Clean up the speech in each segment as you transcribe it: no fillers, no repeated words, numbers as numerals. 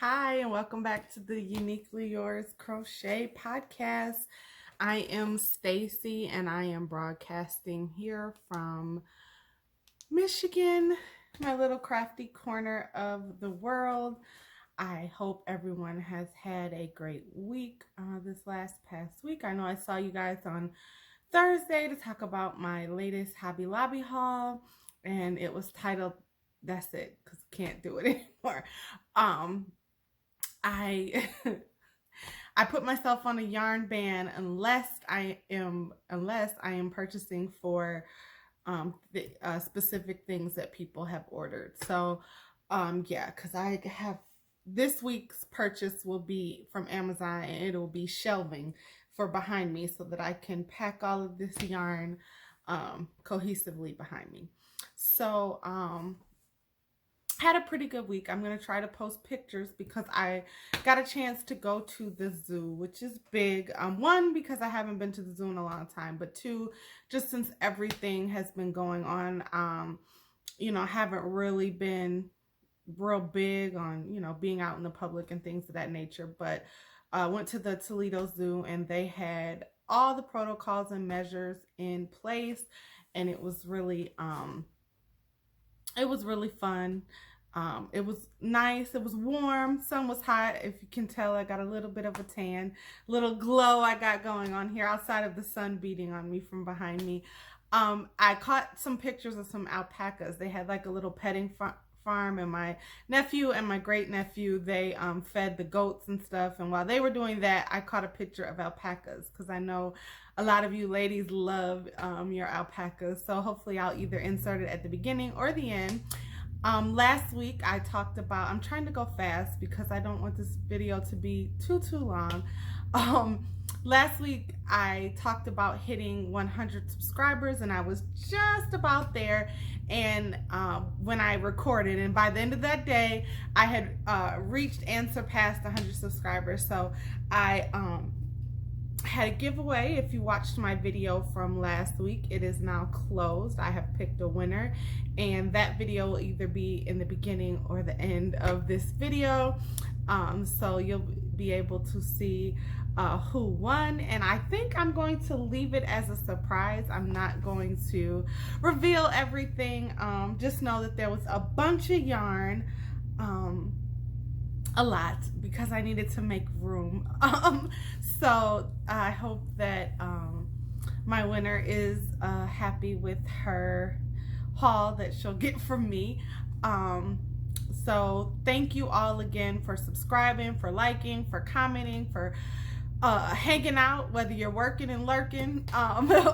Hi, and welcome back to the Uniquely Yours Crochet Podcast. I am Stacy, and I am broadcasting here from Michigan, my little crafty corner of the world. I hope everyone has had a great week this past week. I know I saw you guys on Thursday to talk about my latest Hobby Lobby haul, and it was titled, that's it, because I can't do it anymore. I I put myself on a yarn ban unless I am purchasing for the specific things that people have ordered. So yeah, because I have this week's purchase will be from Amazon, and it'll be shelving for behind me so that I can pack all of this yarn cohesively behind me. So had a pretty good week. I'm going to try to post pictures because I got a chance to go to the zoo, which is big. One, because I haven't been to the zoo in a long time, but two, just since everything has been going on, I haven't really been real big on, being out in the public and things of that nature. But I went to the Toledo Zoo, and they had all the protocols and measures in place, and it was really fun. It was nice. It was warm. Sun was hot. If you can tell, I got a little bit of a tan, little glow I got going on here outside of the sun beating on me from behind me. I caught some pictures of some alpacas. They had like a little petting farm, and my nephew and my great nephew, they fed the goats and stuff. And while they were doing that, I caught a picture of alpacas because I know a lot of you ladies love your alpacas. So hopefully I'll either insert it at the beginning or the end. Last week I talked about, I'm trying to go fast because I don't want this video to be too long. Last week I talked about hitting 100 subscribers, and I was just about there. And when I recorded, and by the end of that day, I had reached and surpassed 100 subscribers. So I had a giveaway. If you watched my video from last week, it is now closed. I have picked a winner, and that video will either be in the beginning or the end of this video. So you'll be able to see who won, and I think I'm going to leave it as a surprise. I'm not going to reveal everything. Just know that there was a bunch of yarn, a lot, because I needed to make room. So I hope that my winner is happy with her haul that she'll get from me. So thank you all again for subscribing, for liking, for commenting, for hanging out, whether you're working and lurking,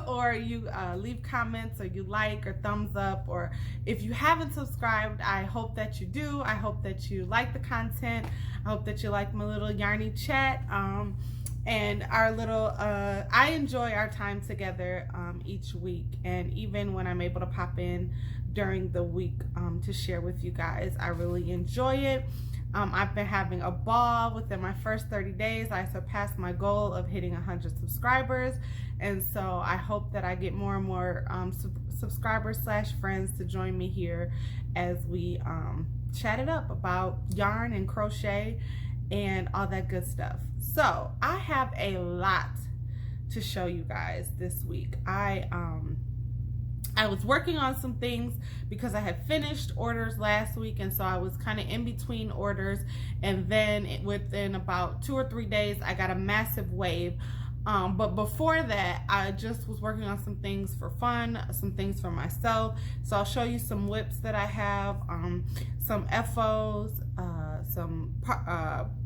or you leave comments, or you like or thumbs up, or if you haven't subscribed, I hope that you do. I hope that you like the content. I hope that you like my little yarny chat, and our little I enjoy our time together each week, and even when I'm able to pop in during the week to share with you guys, I really enjoy it. I've been having a ball. Within my first 30 days, I surpassed my goal of hitting 100 subscribers. And so I hope that I get more and more subscribers / friends to join me here as we chat it up about yarn and crochet and all that good stuff. So I have a lot to show you guys this week. I was working on some things because I had finished orders last week, and so I was kind of in between orders, and then within about 2 or 3 days I got a massive wave. But before that, I just was working on some things for fun, some things for myself. So I'll show you some whips that I have, some FOs, some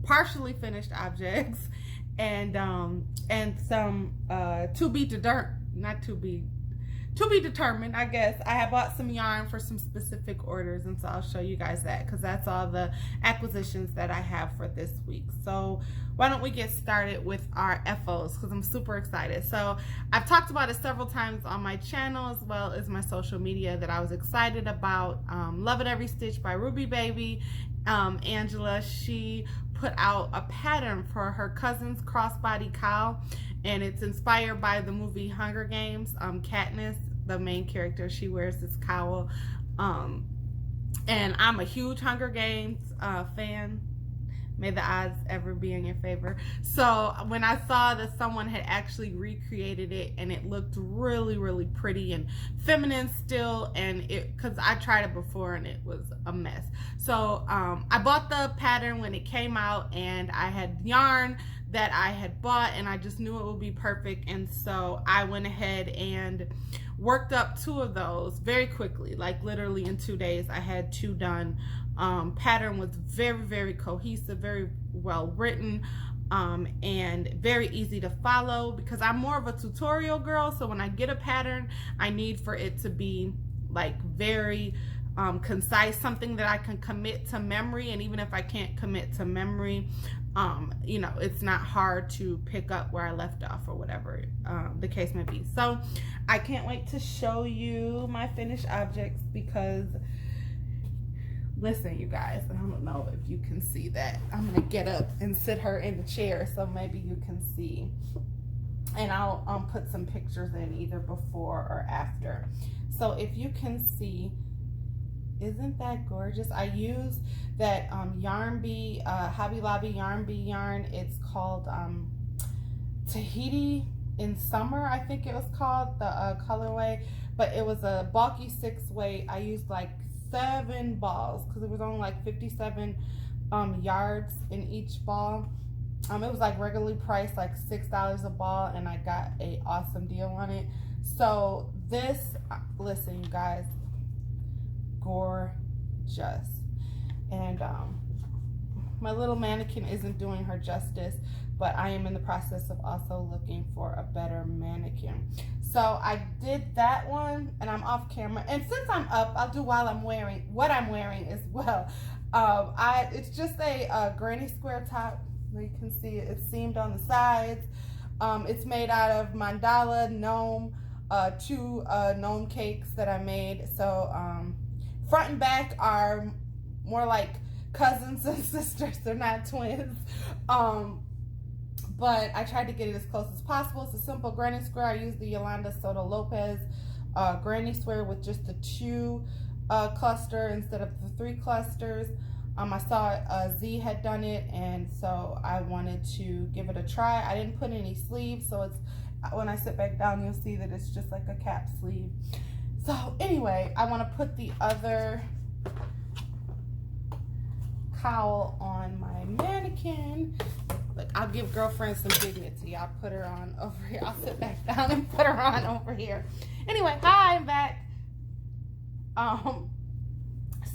partially finished objects, and some to be determined, I guess. I have bought some yarn for some specific orders, and so I'll show you guys that, because that's all the acquisitions that I have for this week. So why don't we get started with our FOs, because I'm super excited. So I've talked about it several times on my channel as well as my social media that I was excited about Love It Every Stitch by Ruby Baby. Angela, she put out a pattern for her cousin's crossbody cowl, and it's inspired by the movie Hunger Games. Katniss, the main character, she wears this cowl, and I'm a huge Hunger Games fan. May the odds ever be in your favor. So when I saw that someone had actually recreated it and it looked really, really pretty and feminine still, and because I tried it before and it was a mess. So I bought the pattern when it came out, and I had yarn that I had bought, and I just knew it would be perfect. And so I went ahead and worked up 2 of those very quickly, like literally in 2 days I had 2 done. Pattern was very, very cohesive, very well written, and very easy to follow, because I'm more of a tutorial girl. So when I get a pattern, I need for it to be like very concise, something that I can commit to memory. And even if I can't commit to memory, you know, it's not hard to pick up where I left off or whatever the case may be. So I can't wait to show you my finished objects, because listen, you guys, I don't know if you can see that. I'm gonna get up and sit her in the chair so maybe you can see. And I'll put some pictures in either before or after. So if you can see, isn't that gorgeous? I use that Yarn Bee, Hobby Lobby Yarn Bee yarn. It's called Tahiti in Summer, I think it was called, the colorway. But it was a bulky 6-weight. I used like 7 balls because it was only like 57 yards in each ball. It was like regularly priced like $6 a ball, and I got a awesome deal on it. So this, listen, you guys, gorgeous. And my little mannequin isn't doing her justice, but I am in the process of also looking for a better mannequin. So I did that one, and I'm off camera. And since I'm up, I'll do while I'm wearing what I'm wearing as well. It's just a granny square top. You can see it's seamed on the sides. It's made out of mandala gnome, 2 gnome cakes that I made. So front and back are more like cousins and sisters. They're not twins. But I tried to get it as close as possible. It's a simple granny square. I used the Yolanda Soto Lopez granny square with just the 2 cluster instead of the 3 clusters. I saw Z had done it, and so I wanted to give it a try. I didn't put any sleeves, so it's, when I sit back down, you'll see that it's just like a cap sleeve. So anyway, I want to put the other cowl on my mannequin. Look, I'll give girlfriend some dignity. I'll put her on over here. I'll sit back down and put her on over here. Anyway, hi, I'm back.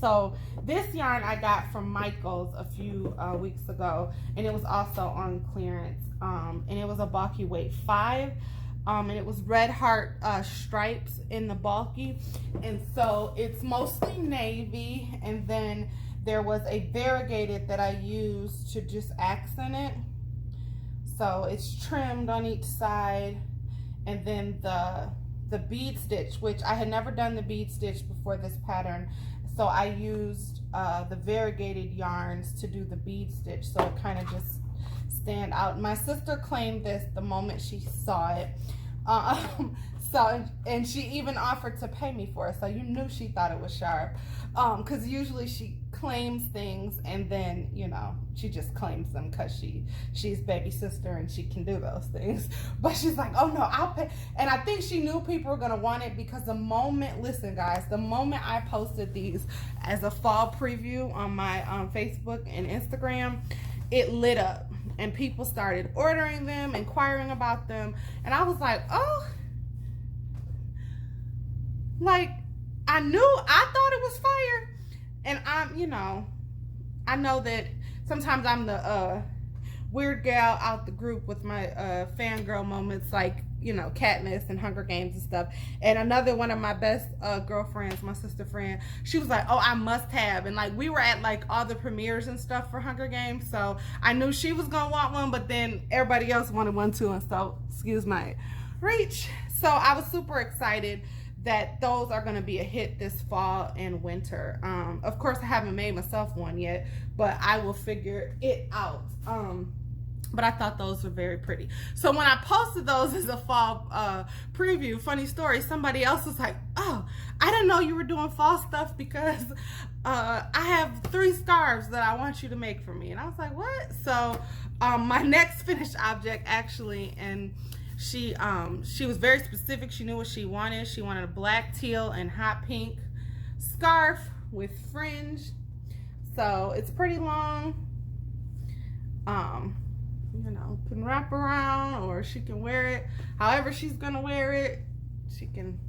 So this yarn I got from Michael's a few weeks ago, and it was also on clearance. And it was a bulky weight 5. And it was red heart stripes in the bulky. And so it's mostly navy, and then there was a variegated that I used to just accent it. So it's trimmed on each side, and then the bead stitch, which I had never done the bead stitch before this pattern, so I used the variegated yarns to do the bead stitch, so it kind of just stand out. My sister claimed this the moment she saw it. And she even offered to pay me for it, so you knew she thought it was sharp. Because usually she claims things, and then, you know, she just claims them because she's baby sister and she can do those things. But she's like, oh no, I'll pay. And I think she knew people were gonna want it, because the moment, listen guys, the moment I posted these as a fall preview on my Facebook and Instagram, it lit up, and people started ordering them, inquiring about them, and I was like, oh, like, I thought it was fire. And I'm, you know, I know that sometimes I'm the weird gal out the group with my fangirl moments, like, you know, Katniss and Hunger Games and stuff. And another one of my best girlfriends, my sister friend, she was like, oh, I must have. And like, we were at like all the premieres and stuff for Hunger Games, so I knew she was gonna want one, but then everybody else wanted one too, and so, excuse my reach. So I was super excited that those are going to be a hit this fall and winter. Of course, I haven't made myself one yet, but I will figure it out. But I thought those were very pretty. So when I posted those as a fall preview, funny story, somebody else was like, oh, I didn't know you were doing fall stuff because I have 3 scarves that I want you to make for me. And I was like, what? So my next finished object actually, and she was very specific. She knew what she wanted. She wanted a black, teal, and hot pink scarf with fringe. So it's pretty long. You know, can wrap around, or she can wear it however she's gonna wear it. She can,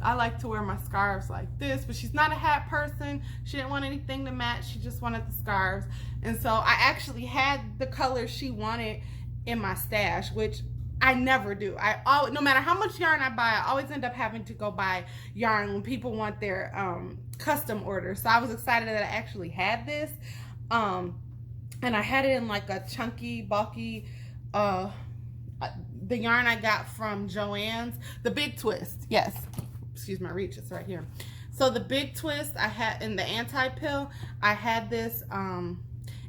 I like to wear my scarves like this, but she's not a hat person. She didn't want anything to match. She just wanted the scarves. And so I actually had the color she wanted in my stash, which I never do. I always, no matter how much yarn I buy, I always end up having to go buy yarn when people want their custom orders. So I was excited that I actually had this. And I had it in like a chunky, bulky, the yarn I got from Joann's, the Big Twist. Yes, excuse my reach, it's right here. So the Big Twist I had in the anti-pill, I had this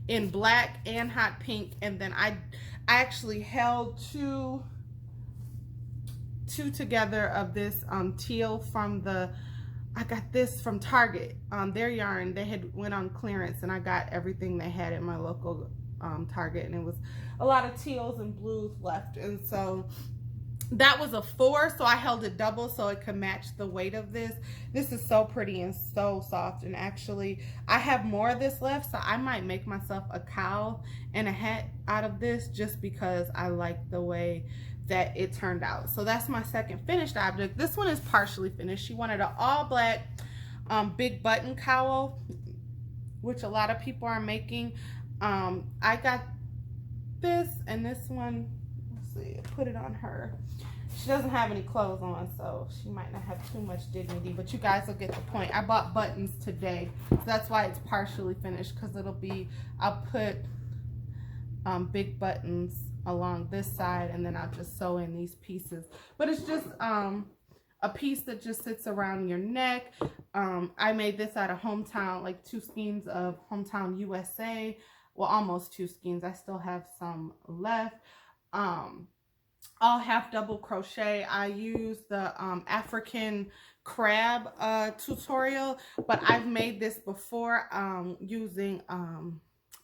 in black and hot pink, and then I actually held two together of this teal from I got this from Target. Their yarn, they had went on clearance, and I got everything they had at my local Target, and it was a lot of teals and blues left. And so that was a 4, so I held it double so it could match the weight of this. This is so pretty and so soft, and actually I have more of this left, so I might make myself a cowl and a hat out of this just because I like the way that it turned out. So that's my second finished object. This one is partially finished. She wanted an all black big button cowl, which a lot of people are making. I got this and this one. Let's see, I put it on her. She doesn't have any clothes on, so she might not have too much dignity, but you guys will get the point. I bought buttons today, so that's why it's partially finished, because it'll be, I'll put big buttons along this side, and then I'll just sew in these pieces. But it's just a piece that just sits around your neck. I made this out of Hometown, like 2 skeins of Hometown USA. Well, almost 2 skeins. I still have some left. All half double crochet. I use the African crab tutorial, but I've made this before using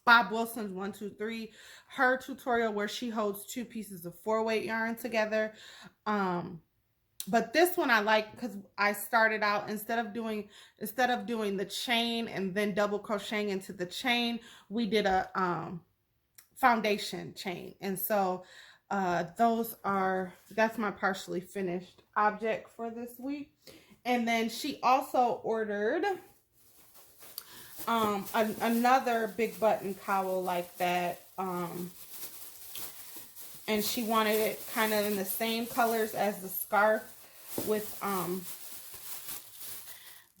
Bob Wilson's 1, 2, 3, her tutorial where she holds 2 pieces of 4-weight yarn together. But this one I like because I started out, instead of doing the chain and then double crocheting into the chain, we did a foundation chain. And so that's my partially finished object for this week. And then she also ordered another big button cowl like that, and she wanted it kind of in the same colors as the scarf, with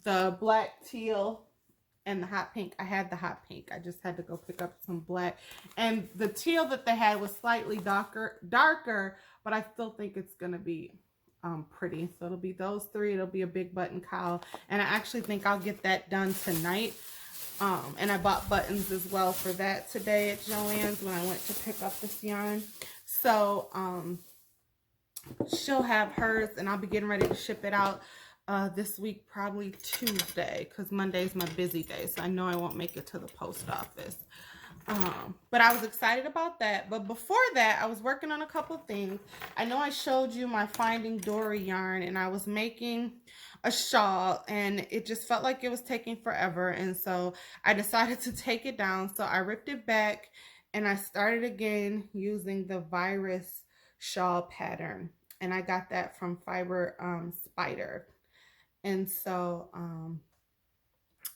the black, teal, and the hot pink. I had the hot pink. I just had to go pick up some black, and the teal that they had was slightly darker, but I still think it's gonna be pretty. So it'll be those 3. It'll be a big button cowl, and I actually think I'll get that done tonight. And I bought buttons as well for that today at Joann's when I went to pick up this yarn. So she'll have hers, and I'll be getting ready to ship it out this week, probably Tuesday, because Monday's my busy day, so I know I won't make it to the post office. But I was excited about that. But before that, I was working on a couple things. I know I showed you my Finding Dory yarn, and I was making a shawl, and it just felt like it was taking forever, and so I decided to take it down. So I ripped it back, and I started again using the virus shawl pattern, and I got that from Fiber Spider. And so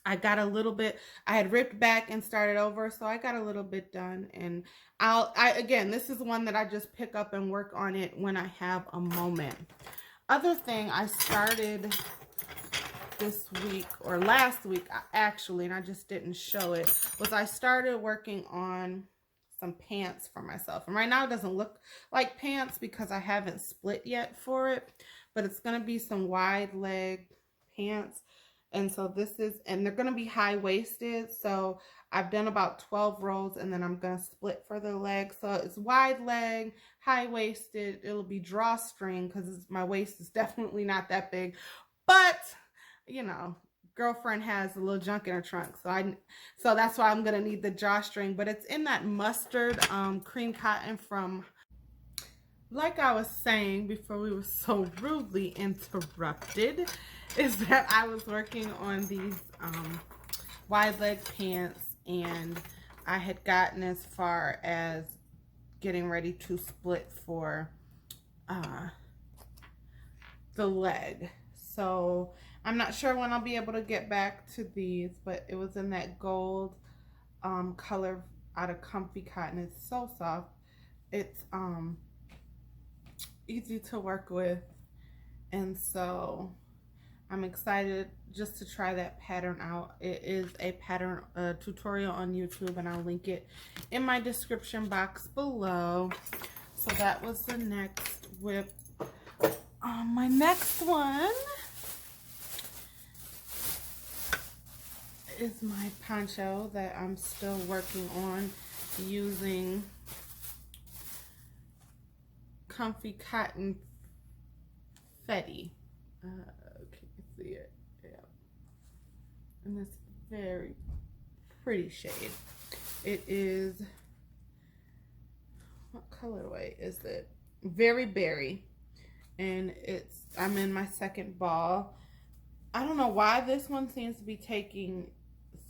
I got a little bit, I had ripped back and started over, so I got a little bit done. And again, this is one that I just pick up and work on it when I have a moment. Other thing I started this week, or last week actually, and I just didn't show it, was I started working on some pants for myself. And right now it doesn't look like pants because I haven't split yet for it, but it's going to be some wide leg pants. And so this is, and they're going to be high-waisted. So I've done about 12 rows, and then I'm going to split for the leg. So it's wide leg, high-waisted. It'll be drawstring because my waist is definitely not that big. But, you know, girlfriend has a little junk in her trunk. So that's why I'm going to need the drawstring. But it's in that mustard cream cotton from, like I was saying before we were so rudely interrupted, is that I was working on these wide leg pants, and I had gotten as far as getting ready to split for the leg. So I'm not sure when I'll be able to get back to these, but it was in that gold color out of comfy cotton. It's so soft. It's easy to work with, and so I'm excited just to try that pattern out. It is a pattern tutorial on YouTube, and I'll link it in my description box below. So that was the next whip. My next one is my poncho that I'm still working on using comfy cotton Fetty. Can you see it? Yeah. And this very pretty shade. It is, what colorway is it? Very berry. And I'm in my second ball. I don't know why this one seems to be taking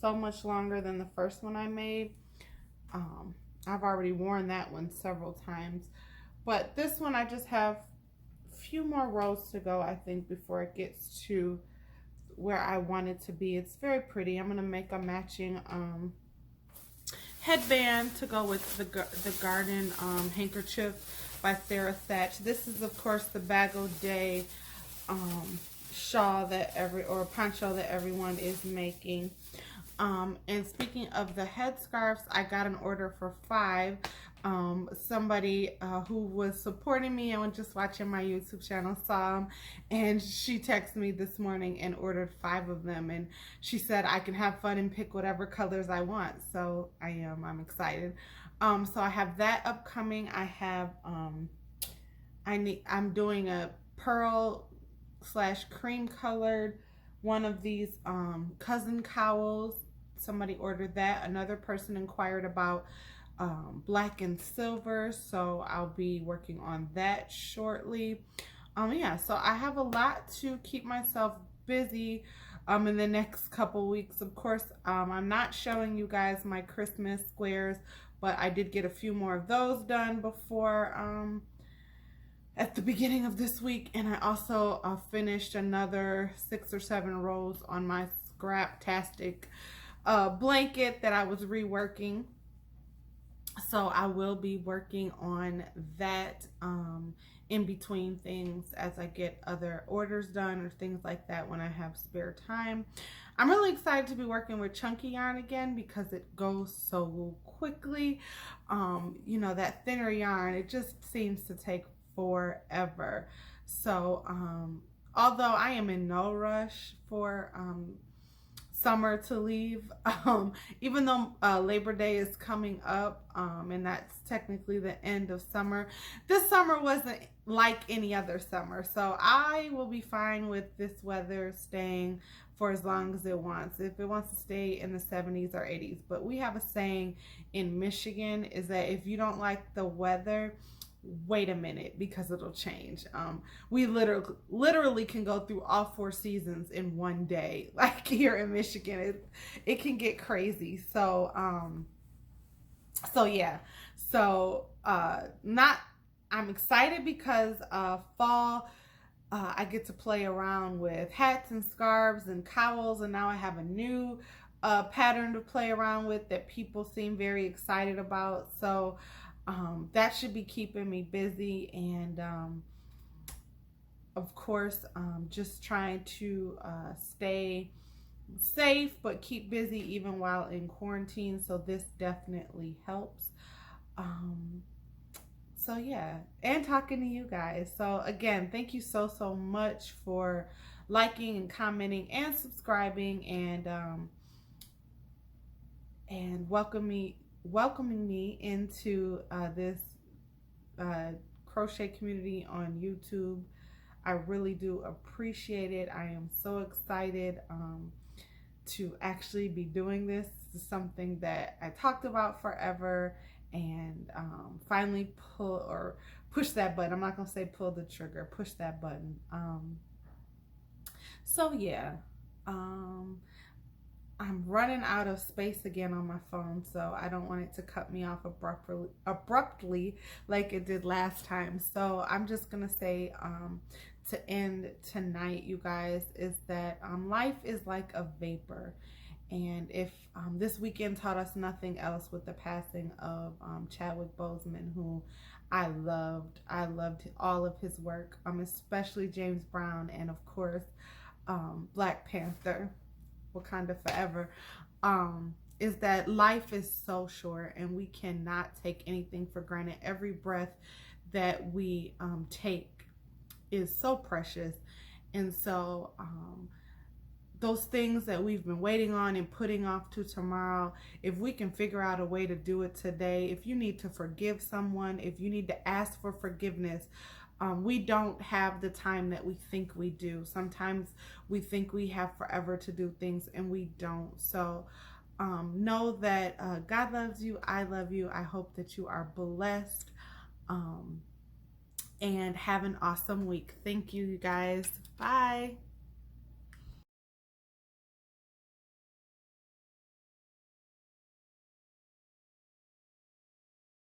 so much longer than the first one I made. I've already worn that one several times. But this one I just have a few more rows to go, I think, before it gets to where I want it to be. It's very pretty. I'm going to make a matching headband to go with the garden handkerchief by Sach. This is, of course, the Bag O' Day shawl or poncho that everyone is making. And speaking of the headscarves, I got an order for 5. Somebody who was supporting me and was just watching my YouTube channel saw them, and she texted me this morning and ordered 5 of them, and she said I can have fun and pick whatever colors I want. So I'm excited. So I have that upcoming. I have I'm doing a pearl / cream colored one of these cousin cowls. Somebody ordered that. Another person inquired about black and silver, so I'll be working on that shortly. Yeah, so I have a lot to keep myself busy in the next couple weeks. Of course, I'm not showing you guys my Christmas squares, but I did get a few more of those done before at the beginning of this week, and I also finished another 6 or 7 rows on my Scraptastic blanket that I was reworking. So I will be working on that in between things as I get other orders done or things like that when I have spare time. I'm really excited to be working with chunky yarn again because it goes so quickly. You know, that thinner yarn, it just seems to take forever. So although I am in no rush for summer to leave, even though Labor Day is coming up, and that's technically the end of summer, this summer wasn't like any other summer, so I will be fine with this weather staying for as long as it wants. If it wants to stay in the 70s or 80s. But we have a saying in Michigan is that if you don't like the weather, wait a minute, because it'll change. We literally can go through all 4 seasons in one day. Like here in Michigan, it can get crazy. So yeah. So I'm excited because fall I get to play around with hats and scarves and cowls, and now I have a new pattern to play around with that people seem very excited about. So that should be keeping me busy, and of course just trying to stay safe but keep busy even while in quarantine, so this definitely helps. So yeah, and talking to you guys. So again, thank you so much for liking and commenting and subscribing, and welcoming me into this crochet community on YouTube. I really do appreciate it. I am so excited to actually be doing this. This is something that I talked about forever, and finally push that button. I'm not gonna say pull the trigger, push that button. So yeah, I'm running out of space again on my phone, so I don't want it to cut me off abruptly like it did last time. So I'm just gonna say to end tonight, you guys, is that life is like a vapor. And if this weekend taught us nothing else with the passing of Chadwick Boseman, who I loved all of his work, especially James Brown, and of course Black Panther, Wakanda Forever, is that life is so short and we cannot take anything for granted. Every breath that we take is so precious. And so those things that we've been waiting on and putting off to tomorrow, if we can figure out a way to do it today, if you need to forgive someone, if you need to ask for forgiveness, we don't have the time that we think we do. Sometimes we think we have forever to do things and we don't. So know that God loves you. I love you. I hope that you are blessed and have an awesome week. Thank you, you guys. Bye.